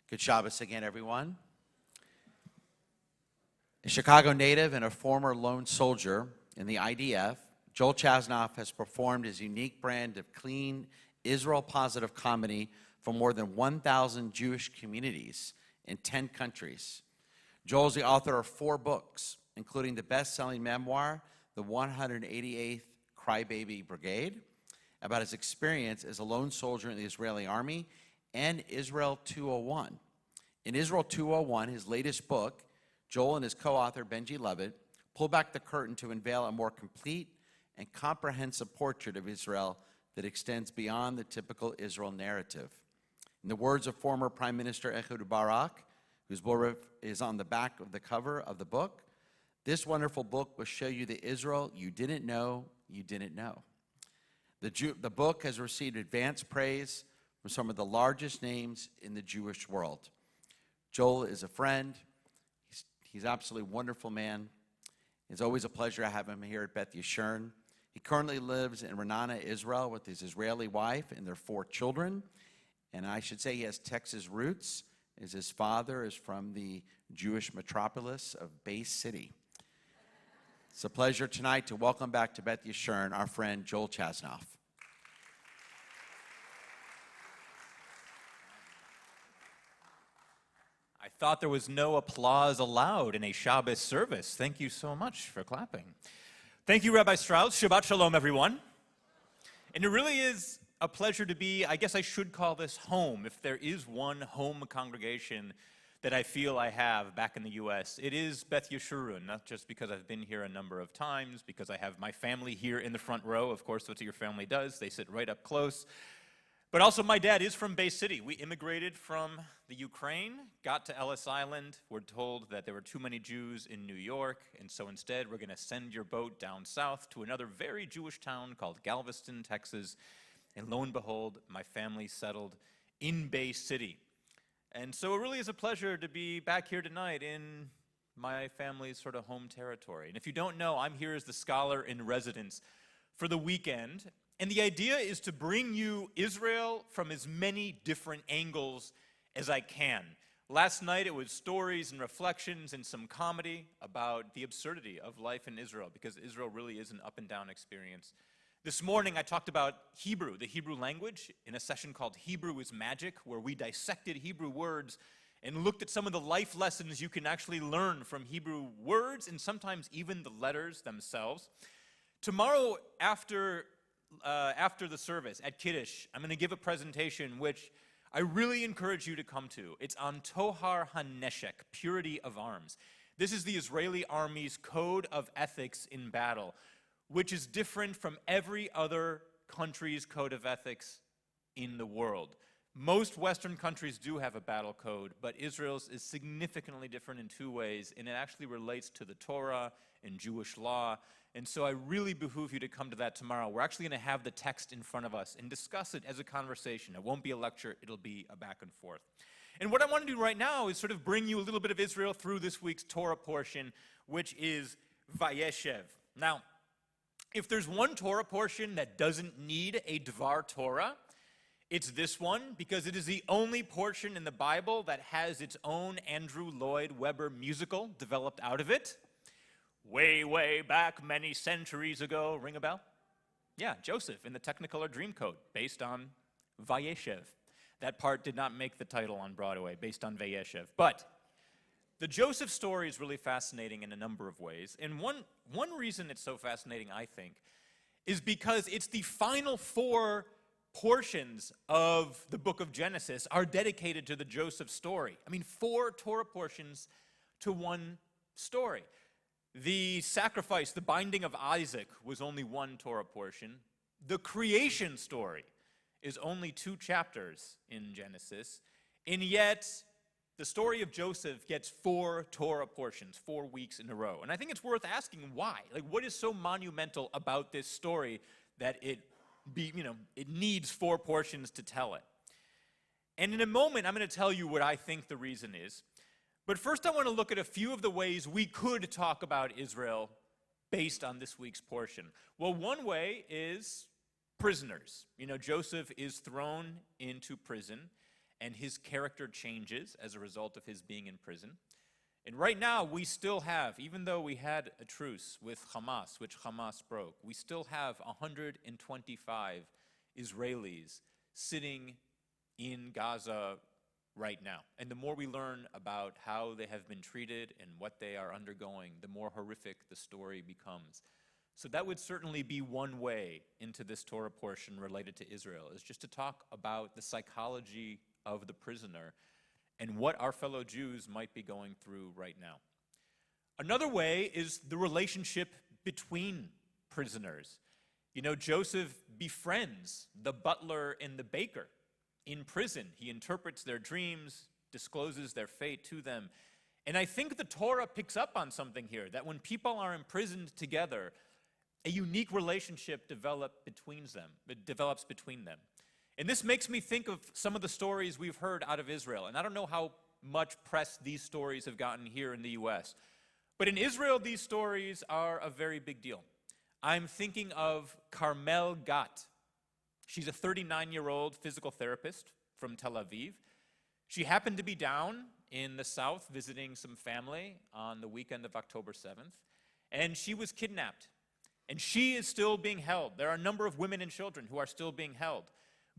Good Shabbos again, everyone. A Chicago native and a former lone soldier in the IDF, Joel Chasnoff has performed his unique brand of clean, Israel-positive comedy for more than 1,000 Jewish communities in 10 countries. Joel is the author of 4 books, including the best-selling memoir, The 188th Crybaby Brigade, about his experience as a lone soldier in the Israeli army, and Israel 201. In Israel 201, his latest book, Joel and his co-author Benji Levitt pull back the curtain to unveil a more complete and comprehensive portrait of Israel that extends beyond the typical Israel narrative. In the words of former Prime Minister Ehud Barak, whose book is on the back of the cover of the book, this wonderful book will show you the Israel you didn't know you didn't know. The book has received advanced praise from some of the largest names in the Jewish world. Joel is a friend. He's an absolutely wonderful man. It's always a pleasure to have him here at Beth Yeshurun. He currently lives in Ra'anana, Israel, with his Israeli wife and their 4 children. And I should say he has Texas roots, as his father is from the Jewish metropolis of Bay City. It's a pleasure tonight to welcome back to Beth Yeshurun our friend Joel Chasnoff. I thought there was no applause allowed in a Shabbos service. Thank you so much for clapping. Thank you, Rabbi Strauss. Shabbat Shalom, everyone. And it really is a pleasure to be, I guess I should call this home, if there is one home congregation that I feel I have back in the U.S. It is Beth Yeshurun, not just because I've been here a number of times, because I have my family here in the front row. Of course, that's what your family does. They sit right up close. But also, my dad is from Bay City. We immigrated from the Ukraine, got to Ellis Island. We're told that there were too many Jews in New York, and so instead we're going to send your boat down south to another very Jewish town called Galveston, Texas. And lo and behold, my family settled in Bay City. And so it really is a pleasure to be back here tonight in my family's sort of home territory. And if you don't know, I'm here as the scholar in residence for the weekend. And the idea is to bring you Israel from as many different angles as I can. Last night it was stories and reflections and some comedy about the absurdity of life in Israel, because Israel really is an up and down experience. This morning I talked about Hebrew, the Hebrew language, in a session called Hebrew is Magic, where we dissected Hebrew words and looked at some of the life lessons you can actually learn from Hebrew words and sometimes even the letters themselves. Tomorrow after the service at Kiddush, I'm going to give a presentation which I really encourage you to come to. It's on Tohar HaNeshek, purity of arms. This is the Israeli Army's code of ethics in battle, which is different from every other country's code of ethics in the world. Most Western countries do have a battle code, but Israel's is significantly different in 2 ways, and it actually relates to the Torah and Jewish law. And so I really behoove you to come to that tomorrow. We're actually going to have the text in front of us and discuss it as a conversation. It won't be a lecture, it'll be a back and forth. And what I want to do right now is sort of bring you a little bit of Israel through this week's Torah portion, which is Vayeshev. Now, if there's one Torah portion that doesn't need a Dvar Torah, it's this one, because it is the only portion in the Bible that has its own Andrew Lloyd Webber musical developed out of it. Way, way back many centuries ago. Ring a bell? Yeah, Joseph in the Technicolor Dreamcoat, based on Vayeshev. That part did not make the title on Broadway, based on Vayeshev. But the Joseph story is really fascinating in a number of ways. And one reason it's so fascinating, I think, is because it's the final 4 portions of the book of Genesis are dedicated to the Joseph story. I mean, 4 Torah portions to one story. The sacrifice, the binding of Isaac, was only 1 Torah portion. The creation story is only 2 chapters in Genesis. And yet, the story of Joseph gets 4 Torah portions, 4 weeks in a row. And I think it's worth asking why. Like, what is so monumental about this story that it needs 4 portions to tell it? And in a moment, I'm going to tell you what I think the reason is. But first, I want to look at a few of the ways we could talk about Israel based on this week's portion. Well, one way is prisoners. You know, Joseph is thrown into prison, and his character changes as a result of his being in prison. And right now, we still have, even though we had a truce with Hamas, which Hamas broke, we still have 125 Israelis sitting in Gaza right now. And the more we learn about how they have been treated and what they are undergoing, the more horrific the story becomes. So that would certainly be one way into this Torah portion related to Israel, is just to talk about the psychology of the prisoner and what our fellow Jews might be going through right now. Another way is the relationship between prisoners. You know, Joseph befriends the butler and the baker in prison. He interprets their dreams, discloses their fate to them. And I think the Torah picks up on something here, that when people are imprisoned together, a unique relationship develops between them. And this makes me think of some of the stories we've heard out of Israel. And I don't know how much press these stories have gotten here in the U.S. But in Israel, these stories are a very big deal. I'm thinking of Carmel Gat. She's a 39-year-old physical therapist from Tel Aviv. She happened to be down in the south visiting some family on the weekend of October 7th, and she was kidnapped. And she is still being held. There are a number of women and children who are still being held.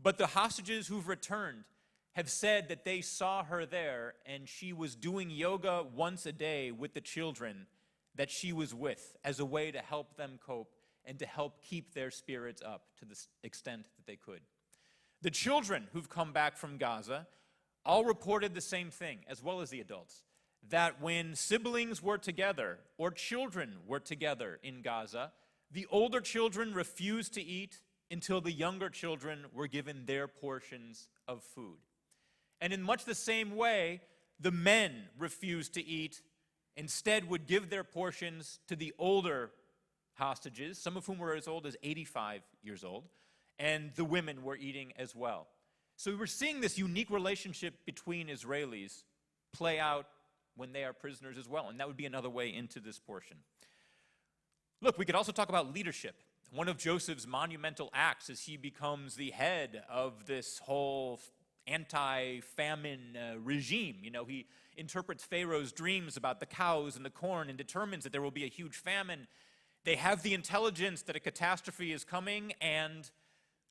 But the hostages who've returned have said that they saw her there, and she was doing yoga once a day with the children that she was with as a way to help them cope and to help keep their spirits up to the extent that they could. The children who've come back from Gaza all reported the same thing, as well as the adults, that when siblings were together or children were together in Gaza, the older children refused to eat until the younger children were given their portions of food. And in much the same way, the men refused to eat, instead would give their portions to the older hostages, some of whom were as old as 85 years old, and the women were eating as well. So we're seeing this unique relationship between Israelis play out when they are prisoners as well, and that would be another way into this portion. Look, we could also talk about leadership. One of Joseph's monumental acts is he becomes the head of this whole anti-famine regime. You know, he interprets Pharaoh's dreams about the cows and the corn and determines that there will be a huge famine. They have the intelligence that a catastrophe is coming, and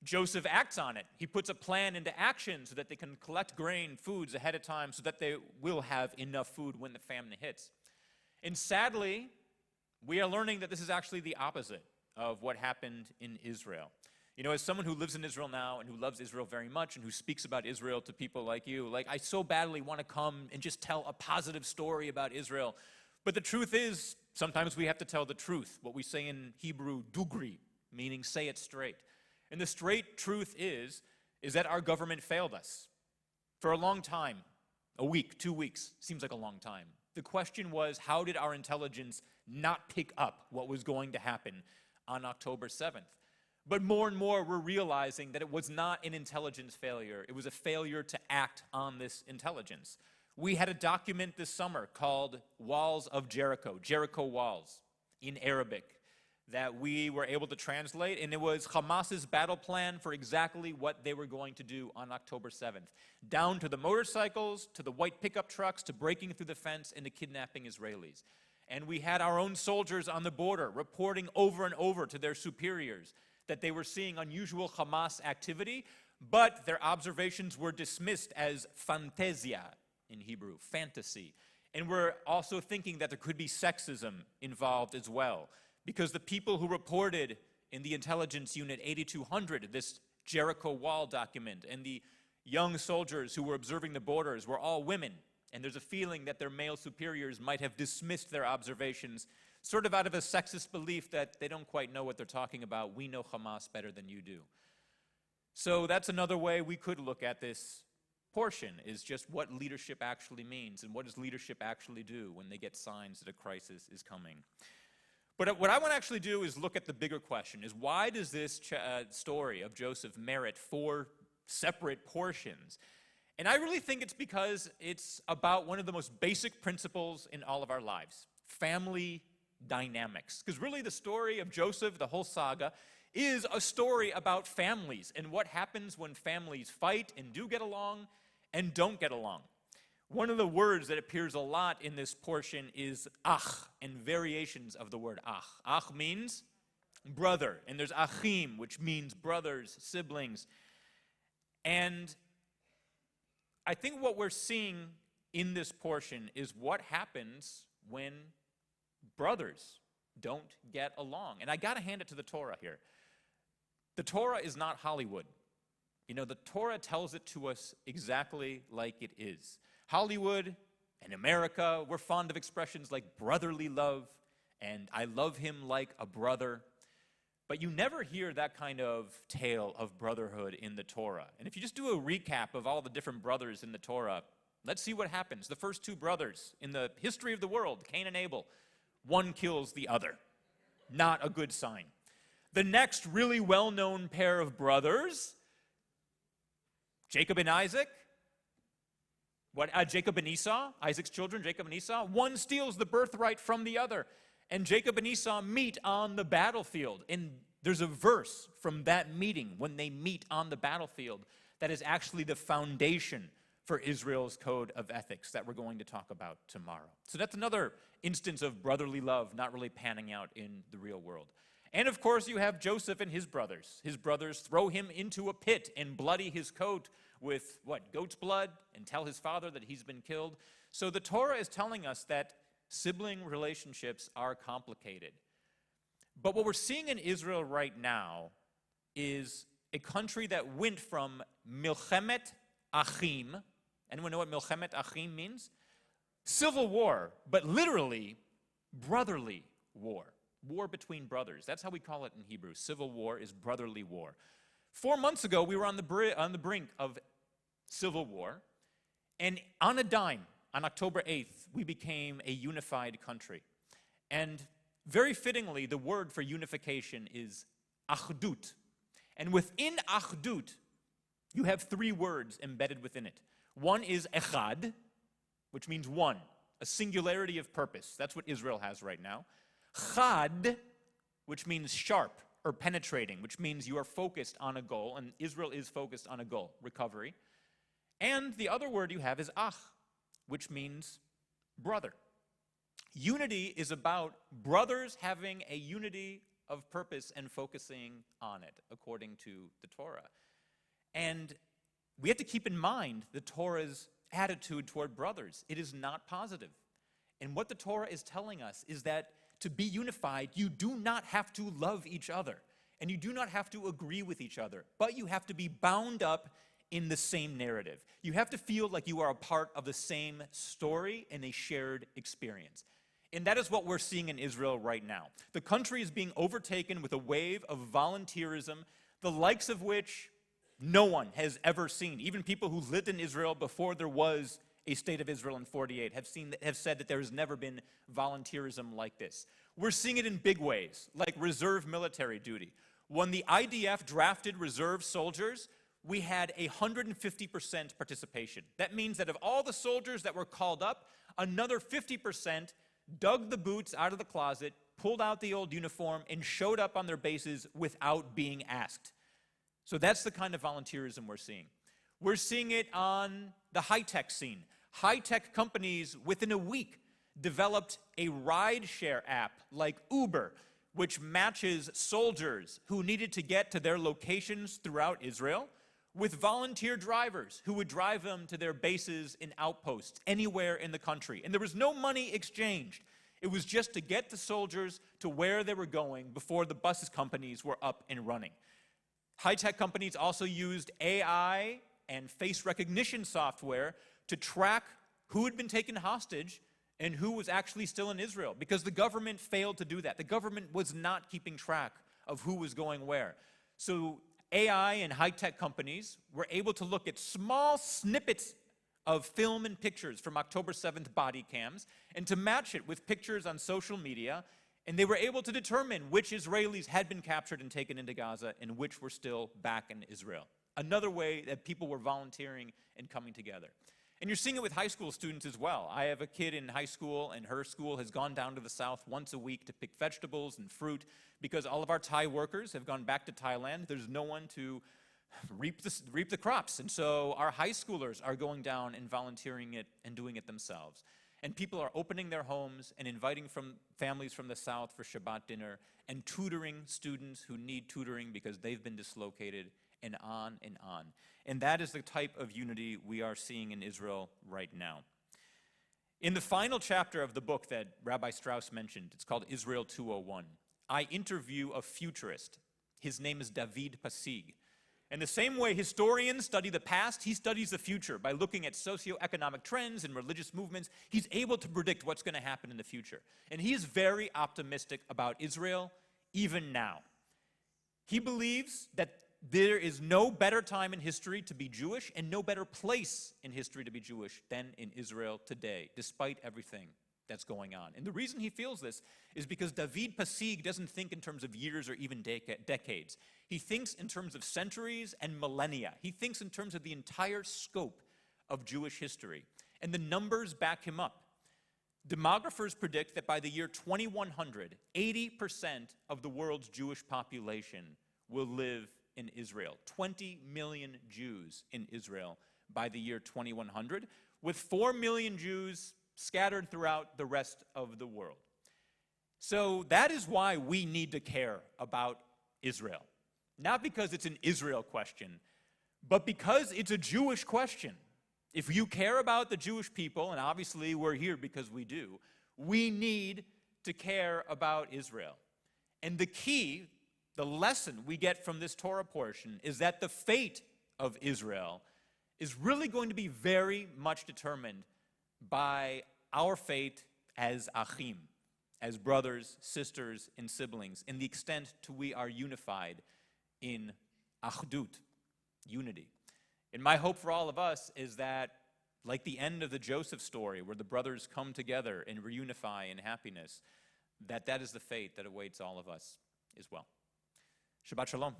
Joseph acts on it. He puts a plan into action so that they can collect grain, foods ahead of time so that they will have enough food when the famine hits. And sadly, we are learning that this is actually the opposite of what happened in Israel. You know, as someone who lives in Israel now and who loves Israel very much and who speaks about Israel to people like you, I so badly want to come and just tell a positive story about Israel. But the truth is, sometimes we have to tell the truth, what we say in Hebrew, dugri, meaning say it straight. And the straight truth is that our government failed us. For a long time, a week, 2 weeks, seems like a long time. The question was, how did our intelligence not pick up what was going to happen on October 7th? But more and more, we're realizing that it was not an intelligence failure. It was a failure to act on this intelligence. We had a document this summer called Walls of Jericho, Jericho Walls, in Arabic, that we were able to translate, and it was Hamas's battle plan for exactly what they were going to do on October 7th, down to the motorcycles, to the white pickup trucks, to breaking through the fence, and to kidnapping Israelis. And we had our own soldiers on the border reporting over and over to their superiors that they were seeing unusual Hamas activity, but their observations were dismissed as fantasia in Hebrew, fantasy. And we're also thinking that there could be sexism involved as well, because the people who reported in the intelligence unit 8200, this Jericho Wall document, and the young soldiers who were observing the borders were all women. And there's a feeling that their male superiors might have dismissed their observations, sort of out of a sexist belief that they don't quite know what they're talking about. We know Hamas better than you do. So that's another way we could look at this portion, is just what leadership actually means, and what does leadership actually do when they get signs that a crisis is coming. But what I want to actually do is look at the bigger question, is why does this story of Joseph merit 4 separate portions? And I really think it's because it's about one of the most basic principles in all of our lives, family dynamics. Because really the story of Joseph, the whole saga, is a story about families and what happens when families fight and do get along, and don't get along. One of the words that appears a lot in this portion is ach, and variations of the word ach. Ach means brother, and there's achim, which means brothers, siblings. And I think what we're seeing in this portion is what happens when brothers don't get along. And I got to hand it to the Torah here. The Torah is not Hollywood. You know, the Torah tells it to us exactly like it is. Hollywood and America, we're fond of expressions like brotherly love and I love him like a brother. But you never hear that kind of tale of brotherhood in the Torah. And if you just do a recap of all the different brothers in the Torah, let's see what happens. The first two brothers in the history of the world, Cain and Abel, one kills the other. Not a good sign. The next really well-known pair of brothers, Jacob and Isaac, Jacob and Esau, Isaac's children, Jacob and Esau, one steals the birthright from the other. And Jacob and Esau meet on the battlefield. And there's a verse from that meeting when they meet on the battlefield that is actually the foundation for Israel's code of ethics that we're going to talk about tomorrow. So that's another instance of brotherly love not really panning out in the real world. And of course, you have Joseph and his brothers. His brothers throw him into a pit and bloody his coat with, goat's blood, and tell his father that he's been killed. So the Torah is telling us that sibling relationships are complicated. But what we're seeing in Israel right now is a country that went from milchemet achim. Anyone know what milchemet achim means? Civil war, but literally brotherly war. War between brothers. That's how we call it in Hebrew. Civil war is brotherly war. 4 months ago, we were on the brink of civil war, and on a dime, on October 8th, we became a unified country. And very fittingly, the word for unification is achdut. And within achdut, you have 3 words embedded within it. One is echad, which means one, a singularity of purpose. That's what Israel has right now. Chad, which means sharp or penetrating, which means you are focused on a goal, and Israel is focused on a goal, recovery. And the other word you have is ach, which means brother. Unity is about brothers having a unity of purpose and focusing on it, according to the Torah. And we have to keep in mind the Torah's attitude toward brothers. It is not positive. And what the Torah is telling us is that to be unified, you do not have to love each other, and you do not have to agree with each other, but you have to be bound up in the same narrative. You have to feel like you are a part of the same story and a shared experience. And that is what we're seeing in Israel right now. The country is being overtaken with a wave of volunteerism, the likes of which no one has ever seen. Even people who lived in Israel before there was a state of Israel in 48 have said that there has never been volunteerism like this. We're seeing it in big ways, like reserve military duty. When the IDF drafted reserve soldiers, we had 150% participation. That means that of all the soldiers that were called up, another 50% dug the boots out of the closet, pulled out the old uniform, and showed up on their bases without being asked. So that's the kind of volunteerism we're seeing. We're seeing it on the high-tech scene. High-tech companies, within a week, developed a ride-share app like Uber, which matches soldiers who needed to get to their locations throughout Israel with volunteer drivers who would drive them to their bases and outposts anywhere in the country. And there was no money exchanged. It was just to get the soldiers to where they were going before the bus companies were up and running. High-tech companies also used AI and face recognition software to track who had been taken hostage and who was actually still in Israel, because the government failed to do that. The government was not keeping track of who was going where. So AI and high-tech companies were able to look at small snippets of film and pictures from October 7th body cams and to match it with pictures on social media, and they were able to determine which Israelis had been captured and taken into Gaza and which were still back in Israel. Another way that people were volunteering and coming together. And you're seeing it with high school students as well. I have a kid in high school, and her school has gone down to the south once a week to pick vegetables and fruit because all of our Thai workers have gone back to Thailand. There's no one to reap the crops. And so our high schoolers are going down and volunteering it and doing it themselves. And people are opening their homes and inviting families from the South for Shabbat dinner and tutoring students who need tutoring because they've been dislocated, and on and on. And that is the type of unity we are seeing in Israel right now. In the final chapter of the book that Rabbi Strauss mentioned, it's called Israel 201, I interview a futurist. His name is David Pasig. And the same way historians study the past, he studies the future. By looking at socioeconomic trends and religious movements, he's able to predict what's going to happen in the future. And he is very optimistic about Israel, even now. He believes that there is no better time in history to be Jewish and no better place in history to be Jewish than in Israel today, despite everything that's going on. And the reason he feels this is because David Pasig doesn't think in terms of years or even decades. He thinks in terms of centuries and millennia. He thinks in terms of the entire scope of Jewish history. And the numbers back him up. Demographers predict that by the year 2100, 80% of the world's Jewish population will live in Israel. 20 million Jews in Israel by the year 2100, with 4 million Jews scattered throughout the rest of the world. So that is why we need to care about Israel. Not because it's an Israel question, but because it's a Jewish question. If you care about the Jewish people, and obviously we're here because we do, we need to care about Israel. And the key, the lesson we get from this Torah portion is that the fate of Israel is really going to be very much determined by our fate as achim, as brothers, sisters, and siblings, in the extent to we are unified in achdut, unity. And my hope for all of us is that, like the end of the Joseph story, where the brothers come together and reunify in happiness, that is the fate that awaits all of us as well. Shabbat Shalom.